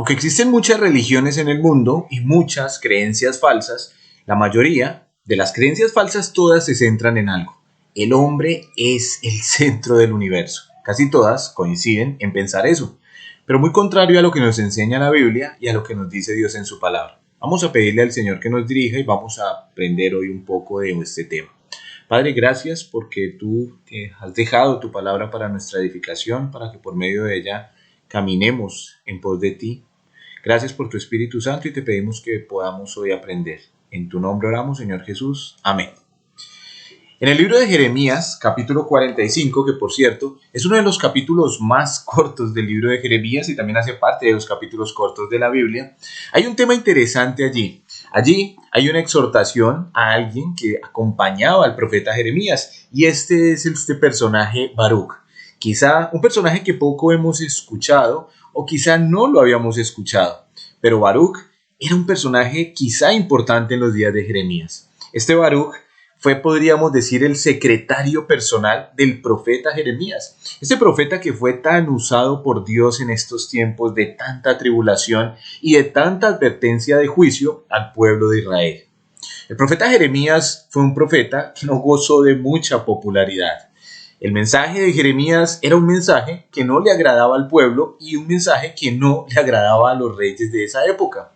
Aunque existen muchas religiones en el mundo y muchas creencias falsas, la mayoría de las creencias falsas todas se centran en algo. El hombre es el centro del universo. Casi todas coinciden en pensar eso, pero muy contrario a lo que nos enseña la Biblia y a lo que nos dice Dios en su palabra. Vamos a pedirle al Señor que nos dirija y vamos a aprender hoy un poco de este tema. Padre, gracias porque tú has dejado tu palabra para nuestra edificación, para que por medio de ella caminemos en pos de ti. Gracias por tu Espíritu Santo y te pedimos que podamos hoy aprender. En tu nombre oramos, Señor Jesús. Amén. En el libro de Jeremías, capítulo 45, que por cierto es uno de los capítulos más cortos del libro de Jeremías y también hace parte de los capítulos cortos de la Biblia, hay un tema interesante allí. Allí hay una exhortación a alguien que acompañaba al profeta Jeremías y este es este personaje Baruc. Quizá un personaje que poco hemos escuchado o quizá no lo habíamos escuchado, pero Baruc era un personaje quizá importante en los días de Jeremías. Este Baruc fue, podríamos decir, el secretario personal del profeta Jeremías. Este profeta que fue tan usado por Dios en estos tiempos de tanta tribulación y de tanta advertencia de juicio al pueblo de Israel. El profeta Jeremías fue un profeta que no gozó de mucha popularidad. El mensaje de Jeremías era un mensaje que no le agradaba al pueblo y un mensaje que no le agradaba a los reyes de esa época.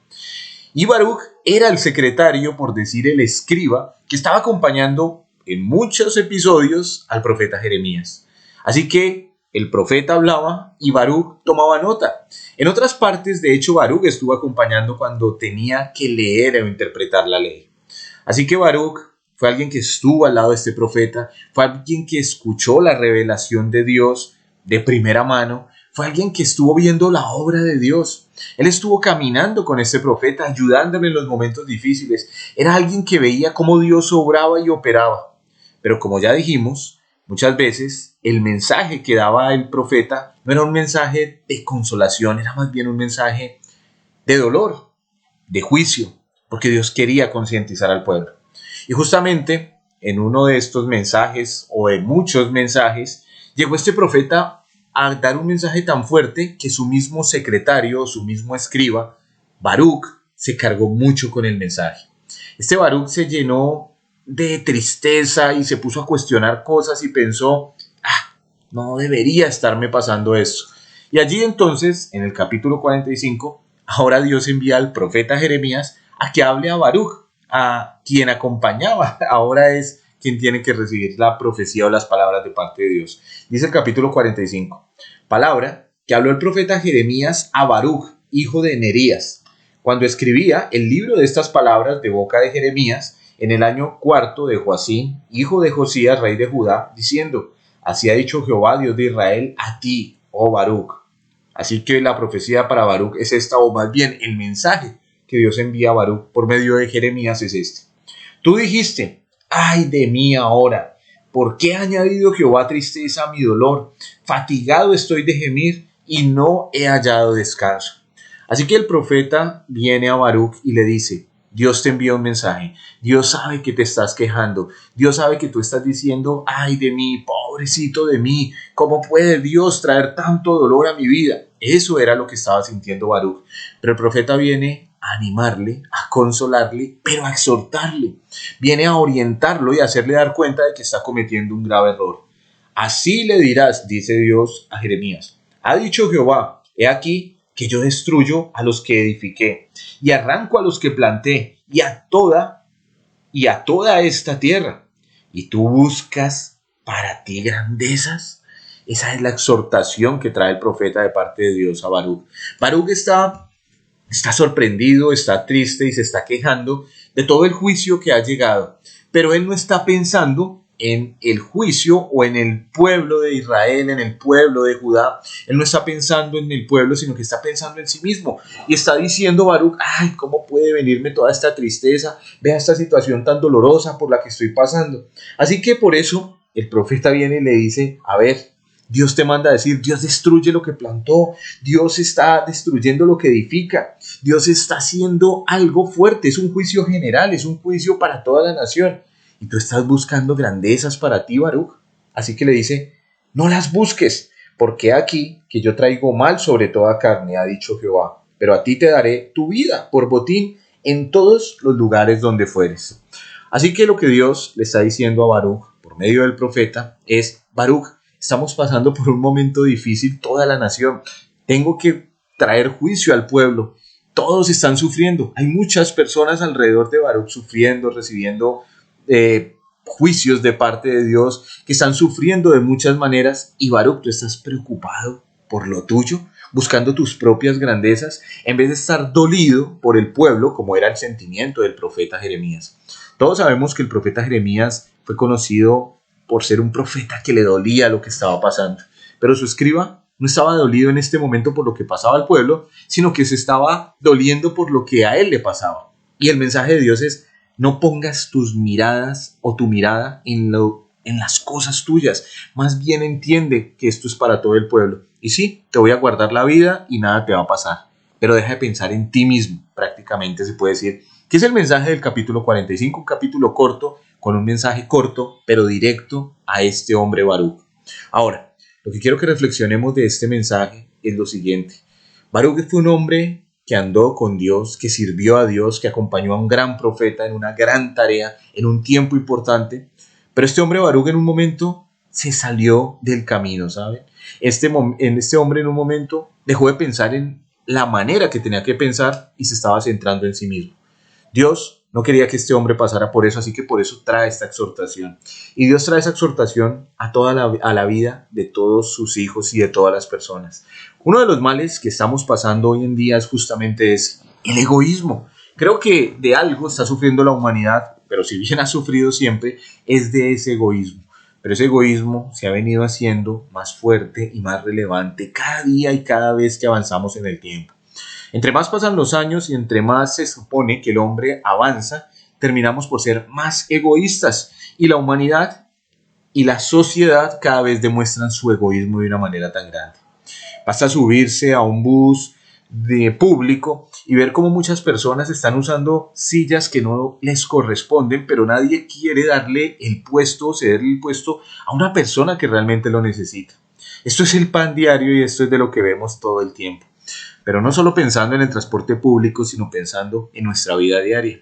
Y Baruc era el secretario, por decir el escriba, que estaba acompañando en muchos episodios al profeta Jeremías. Así que el profeta hablaba y Baruc tomaba nota. En otras partes, de hecho, Baruc estuvo acompañando cuando tenía que leer o interpretar la ley. Así que Baruc fue alguien que estuvo al lado de este profeta, fue alguien que escuchó la revelación de Dios de primera mano, fue alguien que estuvo viendo la obra de Dios. Él estuvo caminando con este profeta, ayudándole en los momentos difíciles. Era alguien que veía cómo Dios obraba y operaba. Pero como ya dijimos, muchas veces el mensaje que daba el profeta no era un mensaje de consolación, era más bien un mensaje de dolor, de juicio, porque Dios quería concientizar al pueblo. Y justamente en uno de estos mensajes, o de muchos mensajes, llegó este profeta a dar un mensaje tan fuerte que su mismo secretario, su mismo escriba, Baruc, se cargó mucho con el mensaje. Este Baruc se llenó de tristeza y se puso a cuestionar cosas y pensó, no debería estarme pasando esto. Y allí entonces, en el capítulo 45, ahora Dios envía al profeta Jeremías a que hable a Baruc, a quien acompañaba. Ahora es quien tiene que recibir la profecía o las palabras de parte de Dios. Dice el capítulo 45, palabra que habló el profeta Jeremías a Baruc, hijo de Nerías, cuando escribía el libro de estas palabras de boca de Jeremías en el año cuarto de Joacim, hijo de Josías, rey de Judá, diciendo, así ha dicho Jehová, Dios de Israel, a ti, oh Baruc. Así que la profecía para Baruc es esta, o más bien el mensaje que Dios envía a Baruc por medio de Jeremías es este. Tú dijiste, ay de mí ahora, ¿por qué ha añadido Jehová tristeza a mi dolor? Fatigado estoy de gemir y no he hallado descanso. Así que el profeta viene a Baruc y le dice, Dios te envía un mensaje, Dios sabe que te estás quejando, Dios sabe que tú estás diciendo, ay de mí, pobrecito de mí, ¿cómo puede Dios traer tanto dolor a mi vida? Eso era lo que estaba sintiendo Baruc. Pero el profeta viene a animarle, a consolarle, pero a exhortarle. Viene a orientarlo y a hacerle dar cuenta de que está cometiendo un grave error. Así le dirás, dice Dios a Jeremías. Ha dicho Jehová, he aquí que yo destruyo a los que edifiqué y arranco a los que planté y a toda esta tierra. ¿Y tú buscas para ti grandezas? Esa es la exhortación que trae el profeta de parte de Dios a Baruc. Baruc está sorprendido, está triste y se está quejando de todo el juicio que ha llegado. Pero él no está pensando en el juicio o en el pueblo de Israel, en el pueblo de Judá. Él no está pensando en el pueblo, sino que está pensando en sí mismo. Y está diciendo Baruc, ay, ¿cómo puede venirme toda esta tristeza? Vea esta situación tan dolorosa por la que estoy pasando. Así que por eso el profeta viene y le dice, a ver, Dios te manda a decir, Dios destruye lo que plantó, Dios está destruyendo lo que edifica, Dios está haciendo algo fuerte, es un juicio general, es un juicio para toda la nación. Y tú estás buscando grandezas para ti, Baruc. Así que le dice, no las busques, porque aquí que yo traigo mal sobre toda carne, ha dicho Jehová. pero a ti te daré tu vida por botín en todos los lugares donde fueres. Así que lo que Dios le está diciendo a Baruch por medio del profeta es: Baruch, estamos pasando por un momento difícil toda la nación. Tengo que traer juicio al pueblo. Todos están sufriendo. Hay muchas personas alrededor de Baruch sufriendo, recibiendo juicios de parte de Dios, que están sufriendo de muchas maneras. Y Baruch, tú estás preocupado por lo tuyo, buscando tus propias grandezas, en vez de estar dolido por el pueblo, como era el sentimiento del profeta Jeremías. Todos sabemos que el profeta Jeremías fue conocido por ser un profeta que le dolía lo que estaba pasando, pero su escriba no estaba dolido en este momento por lo que pasaba al pueblo, sino que se estaba doliendo por lo que a él le pasaba. Y el mensaje de Dios es: no pongas tus miradas o tu mirada en las cosas tuyas, más bien entiende que esto es para todo el pueblo. Y sí, te voy a guardar la vida y nada te va a pasar, pero deja de pensar en ti mismo, prácticamente se puede decir, que es el mensaje del capítulo 45, un capítulo corto, con un mensaje corto, pero directo a este hombre Baruch. Ahora, lo que quiero que reflexionemos de este mensaje es lo siguiente. Baruch fue un hombre que andó con Dios, que sirvió a Dios, que acompañó a un gran profeta en una gran tarea, en un tiempo importante, pero este hombre Baruch en un momento se salió del camino, ¿saben? Este hombre en un momento dejó de pensar en la manera que tenía que pensar y se estaba centrando en sí mismo. Dios no quería que este hombre pasara por eso, así que por eso trae esta exhortación. Y Dios trae esa exhortación a la vida de todos sus hijos y de todas las personas. Uno de los males que estamos pasando hoy en día es justamente el egoísmo. Creo que de algo está sufriendo la humanidad, pero si bien ha sufrido siempre, es de ese egoísmo. Pero ese egoísmo se ha venido haciendo más fuerte y más relevante cada día y cada vez que avanzamos en el tiempo. Entre más pasan los años y entre más se supone que el hombre avanza, terminamos por ser más egoístas, y la humanidad y la sociedad cada vez demuestran su egoísmo de una manera tan grande. Basta subirse a un bus de público y ver cómo muchas personas están usando sillas que no les corresponden, pero nadie quiere darle el puesto o cederle el puesto a una persona que realmente lo necesita. Esto es el pan diario y esto es de lo que vemos todo el tiempo. Pero no solo pensando en el transporte público, sino pensando en nuestra vida diaria.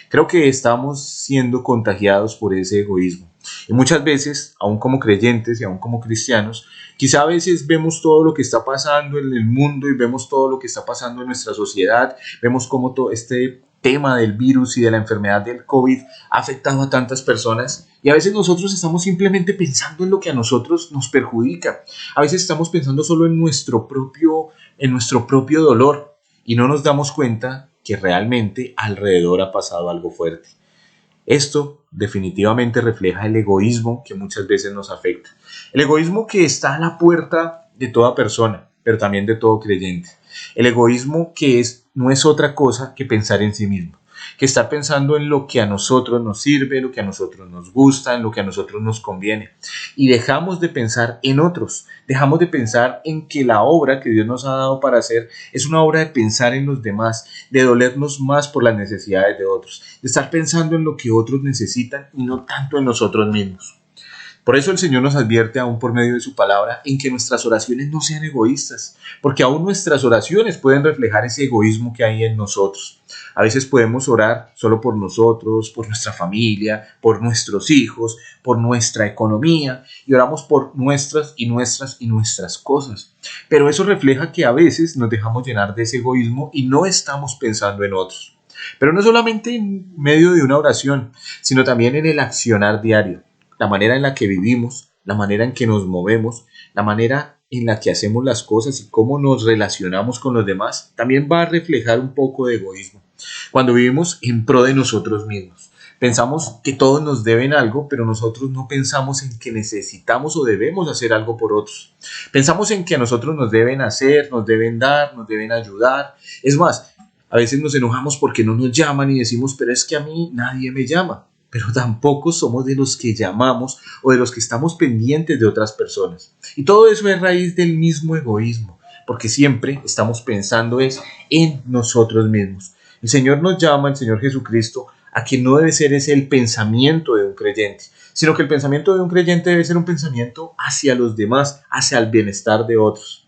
Creo que estamos siendo contagiados por ese egoísmo. Y muchas veces, aún como creyentes y aún como cristianos, quizá a veces vemos todo lo que está pasando en el mundo y vemos todo lo que está pasando en nuestra sociedad, vemos cómo todo este tema del virus y de la enfermedad del COVID ha afectado a tantas personas, y a veces nosotros estamos simplemente pensando en lo que a nosotros nos perjudica. A veces estamos pensando solo en nuestro propio dolor y no nos damos cuenta que realmente alrededor ha pasado algo fuerte. Esto definitivamente refleja el egoísmo que muchas veces nos afecta. El egoísmo que está a la puerta de toda persona, pero también de todo creyente. El egoísmo que no es otra cosa que pensar en sí mismo, que estar pensando en lo que a nosotros nos sirve, lo que a nosotros nos gusta, en lo que a nosotros nos conviene. Y dejamos de pensar en otros, dejamos de pensar en que la obra que Dios nos ha dado para hacer es una obra de pensar en los demás, de dolernos más por las necesidades de otros, de estar pensando en lo que otros necesitan y no tanto en nosotros mismos. Por eso el Señor nos advierte aún por medio de su palabra en que nuestras oraciones no sean egoístas, porque aún nuestras oraciones pueden reflejar ese egoísmo que hay en nosotros. A veces podemos orar solo por nosotros, por nuestra familia, por nuestros hijos, por nuestra economía, y oramos por nuestras cosas. Pero eso refleja que a veces nos dejamos llenar de ese egoísmo y no estamos pensando en otros. Pero no solamente en medio de una oración, sino también en el accionar diario. La manera en la que vivimos, la manera en que nos movemos, la manera en la que hacemos las cosas y cómo nos relacionamos con los demás, también va a reflejar un poco de egoísmo. Cuando vivimos en pro de nosotros mismos, pensamos que todos nos deben algo, pero nosotros no pensamos en que necesitamos o debemos hacer algo por otros. Pensamos en que a nosotros nos deben hacer, nos deben dar, nos deben ayudar. Es más, a veces nos enojamos porque no nos llaman y decimos, pero es que a mí nadie me llama. Pero tampoco somos de los que llamamos o de los que estamos pendientes de otras personas. Y todo eso es raíz del mismo egoísmo, porque siempre estamos pensando en nosotros mismos. El Señor nos llama, el Señor Jesucristo, a que no debe ser ese el pensamiento de un creyente, sino que el pensamiento de un creyente debe ser un pensamiento hacia los demás, hacia el bienestar de otros.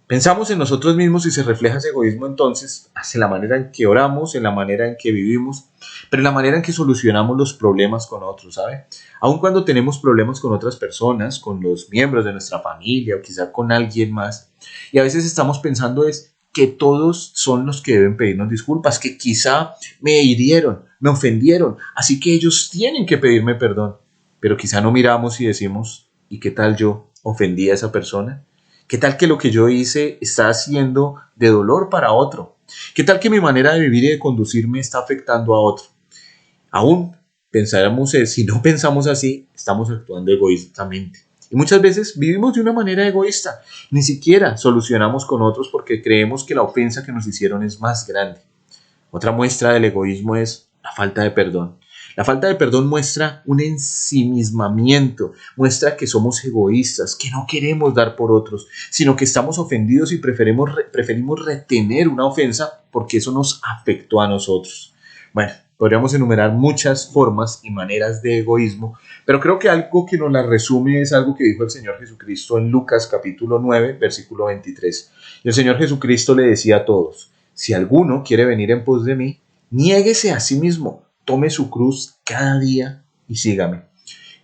Pensamos en nosotros mismos y se refleja ese egoísmo entonces en la manera en que oramos, en la manera en que vivimos, pero en la manera en que solucionamos los problemas con otros, ¿sabe? Aun cuando tenemos problemas con otras personas, con los miembros de nuestra familia o quizá con alguien más, y a veces estamos pensando es que todos son los que deben pedirnos disculpas, que quizá me hirieron, me ofendieron, así que ellos tienen que pedirme perdón, pero quizá no miramos y decimos, ¿y qué tal yo ofendí a esa persona? ¿Qué tal que lo que yo hice está haciendo de dolor para otro? ¿Qué tal que mi manera de vivir y de conducirme está afectando a otro? Aún pensáramos, si no pensamos así, estamos actuando egoístamente. Y muchas veces vivimos de una manera egoísta. Ni siquiera solucionamos con otros porque creemos que la ofensa que nos hicieron es más grande. Otra muestra del egoísmo es la falta de perdón. La falta de perdón muestra un ensimismamiento, muestra que somos egoístas, que no queremos dar por otros, sino que estamos ofendidos y preferimos retener una ofensa porque eso nos afectó a nosotros. Bueno, podríamos enumerar muchas formas y maneras de egoísmo, pero creo que algo que nos la resume es algo que dijo el Señor Jesucristo en Lucas capítulo 9, versículo 23. Y el Señor Jesucristo le decía a todos, si alguno quiere venir en pos de mí, niéguese a sí mismo, tome su cruz cada día y sígame.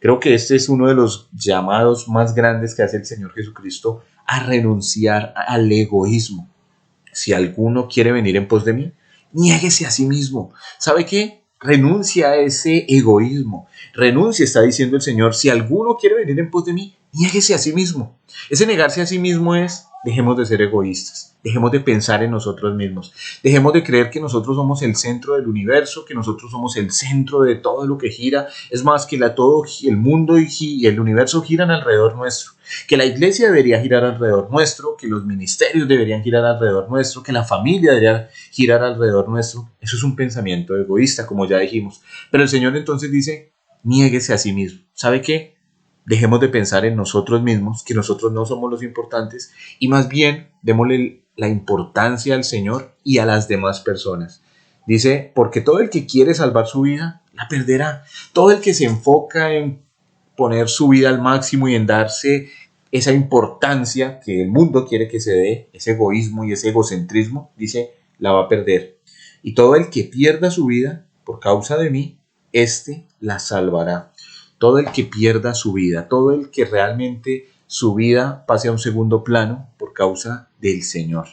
Creo que este es uno de los llamados más grandes que hace el Señor Jesucristo a renunciar al egoísmo. Si alguno quiere venir en pos de mí, niéguese a sí mismo. ¿Sabe qué? Renuncia a ese egoísmo. Renuncia, está diciendo el Señor, si alguno quiere venir en pos de mí, niéguese a sí mismo. Ese negarse a sí mismo es, dejemos de ser egoístas, dejemos de pensar en nosotros mismos, dejemos de creer que nosotros somos el centro del universo, que nosotros somos el centro de todo lo que gira. Es más, que todo el mundo y el universo giran alrededor nuestro, que la iglesia debería girar alrededor nuestro, que los ministerios deberían girar alrededor nuestro, que la familia debería girar alrededor nuestro. Eso es un pensamiento egoísta, como ya dijimos. Pero el Señor entonces dice, niéguese a sí mismo. ¿Sabe qué? Dejemos de pensar en nosotros mismos, que nosotros no somos los importantes, y más bien démosle la importancia al Señor y a las demás personas. Dice, porque todo el que quiere salvar su vida, la perderá. Todo el que se enfoca en poner su vida al máximo y en darse esa importancia que el mundo quiere que se dé, ese egoísmo y ese egocentrismo, dice, la va a perder. Y todo el que pierda su vida por causa de mí, éste la salvará. Todo el que pierda su vida, todo el que realmente su vida pase a un segundo plano por causa del Señor.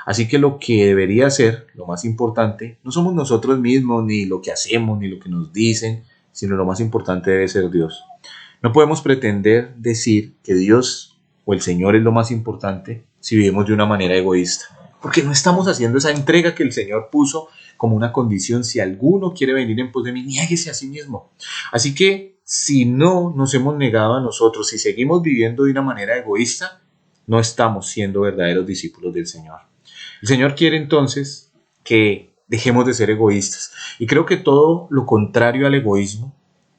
Así que lo que debería ser, lo más importante, no somos nosotros mismos, ni lo que hacemos, ni lo que nos dicen, sino lo más importante debe ser Dios. No podemos pretender decir que Dios o el Señor es lo más importante si vivimos de una manera egoísta, porque no estamos haciendo esa entrega que el Señor puso como una condición. Si alguno quiere venir en pos de mí, niéguese a sí mismo. Así que si no nos hemos negado a nosotros, si seguimos viviendo de una manera egoísta, no estamos siendo verdaderos discípulos del Señor. El Señor quiere entonces que dejemos de ser egoístas. Y creo que todo lo contrario al egoísmo,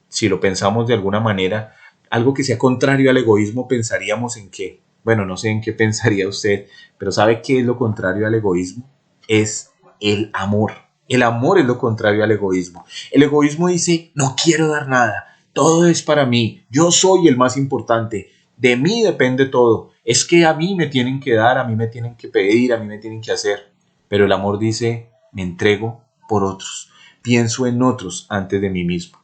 si lo pensamos de alguna manera, algo que sea contrario al egoísmo, pensaríamos en qué. Bueno, no sé en qué pensaría usted, pero ¿sabe qué es lo contrario al egoísmo? Es el amor. El amor es lo contrario al egoísmo. El egoísmo dice, no quiero dar nada, todo es para mí, yo soy el más importante, de mí depende todo, es que a mí me tienen que dar, a mí me tienen que pedir, a mí me tienen que hacer. Pero el amor dice, me entrego por otros, pienso en otros antes de mí mismo.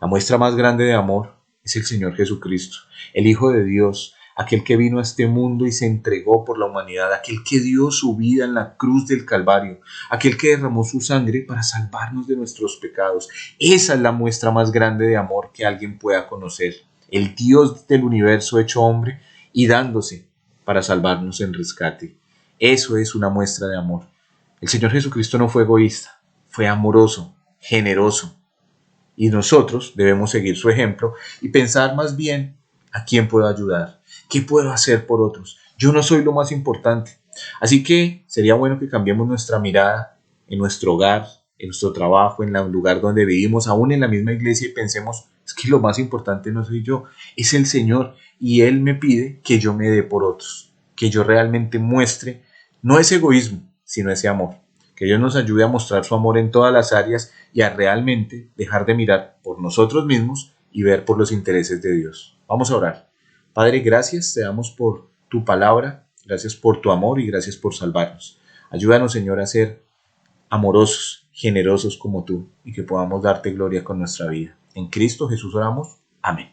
La muestra más grande de amor es el Señor Jesucristo, el Hijo de Dios, aquel que vino a este mundo y se entregó por la humanidad, aquel que dio su vida en la cruz del Calvario, aquel que derramó su sangre para salvarnos de nuestros pecados. Esa es la muestra más grande de amor que alguien pueda conocer. El Dios del universo hecho hombre y dándose para salvarnos en rescate. Eso es una muestra de amor. El Señor Jesucristo no fue egoísta, fue amoroso, generoso. Y nosotros debemos seguir su ejemplo y pensar más bien a quién puedo ayudar, qué puedo hacer por otros. Yo no soy lo más importante. Así que sería bueno que cambiemos nuestra mirada en nuestro hogar, en nuestro trabajo, en el lugar donde vivimos, aún en la misma iglesia, y pensemos, es que lo más importante no soy yo, es el Señor, y Él me pide que yo me dé por otros, que yo realmente muestre, no ese egoísmo, sino ese amor. Que Dios nos ayude a mostrar su amor en todas las áreas y a realmente dejar de mirar por nosotros mismos y ver por los intereses de Dios. Vamos a orar. Padre, gracias te damos por tu palabra. Gracias por tu amor y gracias por salvarnos. Ayúdanos, Señor, a ser amorosos, generosos como tú y que podamos darte gloria con nuestra vida. En Cristo Jesús oramos. Amén.